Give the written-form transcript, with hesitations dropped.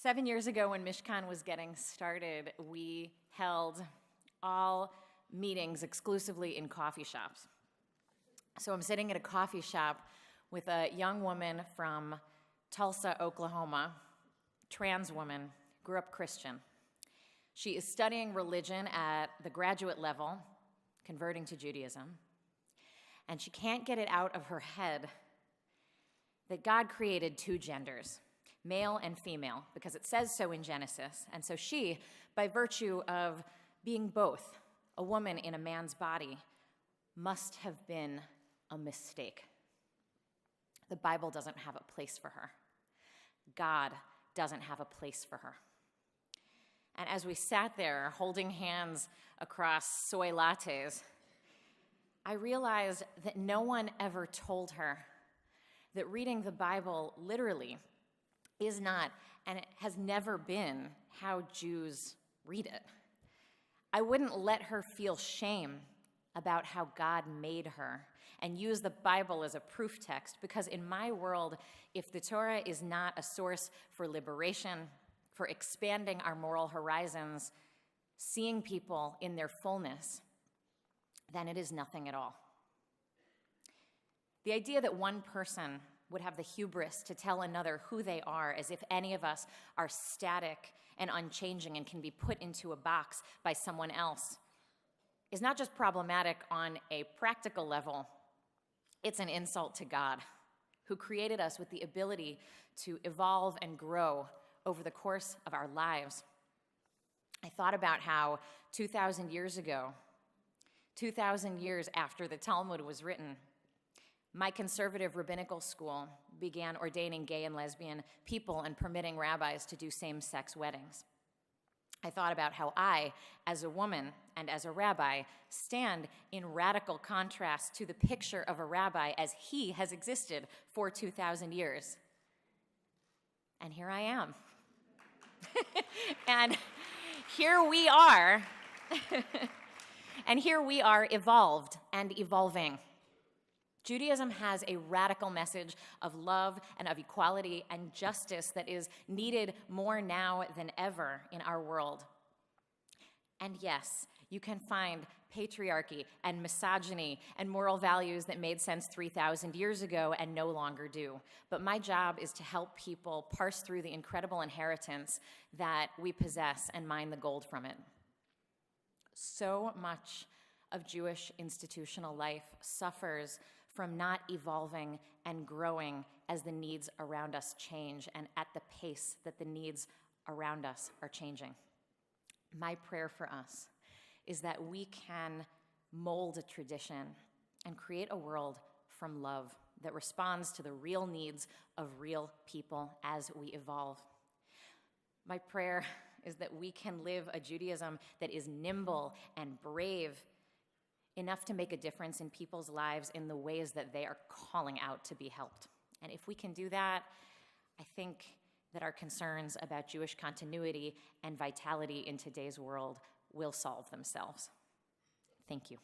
7 years ago when Mishkan was getting started, we held all meetings exclusively in coffee shops. So I'm sitting at a coffee shop with a young woman from Tulsa, Oklahoma, trans woman, grew up Christian. She is studying religion at the graduate level, converting to Judaism, and she can't get it out of her head that God created two genders, male and female, because it says so in Genesis. And so she, by virtue of being both a woman in a man's body, must have been a mistake. The Bible doesn't have a place for her. God doesn't have a place for her. And as we sat there holding hands across soy lattes, I realized that no one ever told her that reading the Bible literally is not, and it has never been, how Jews read it. I wouldn't let her feel shame about how God made her and use the Bible as a proof text, because in my world, if the Torah is not a source for liberation, for expanding our moral horizons, seeing people in their fullness, then it is nothing at all. The idea that one person would have the hubris to tell another who they are, as if any of us are static and unchanging and can be put into a box by someone else, is not just problematic on a practical level, it's an insult to God, who created us with the ability to evolve and grow over the course of our lives. I thought about how 2,000 years ago, 2,000 years after the Talmud was written, my conservative rabbinical school began ordaining gay and lesbian people and permitting rabbis to do same-sex weddings. I thought about how I, as a woman and as a rabbi, stand in radical contrast to the picture of a rabbi as he has existed for 2,000 years. And here I am. And here we are, evolved and evolving. Judaism has a radical message of love and of equality and justice that is needed more now than ever in our world. And yes, you can find patriarchy and misogyny and moral values that made sense 3,000 years ago and no longer do. But my job is to help people parse through the incredible inheritance that we possess and mine the gold from it. So much of Jewish institutional life suffers from not evolving and growing as the needs around us change and at the pace that the needs around us are changing. My prayer for us is that we can mold a tradition and create a world from love that responds to the real needs of real people as we evolve. My prayer is that we can live a Judaism that is nimble and brave, enough to make a difference in people's lives in the ways that they are calling out to be helped. And if we can do that, I think that our concerns about Jewish continuity and vitality in today's world will solve themselves. Thank you.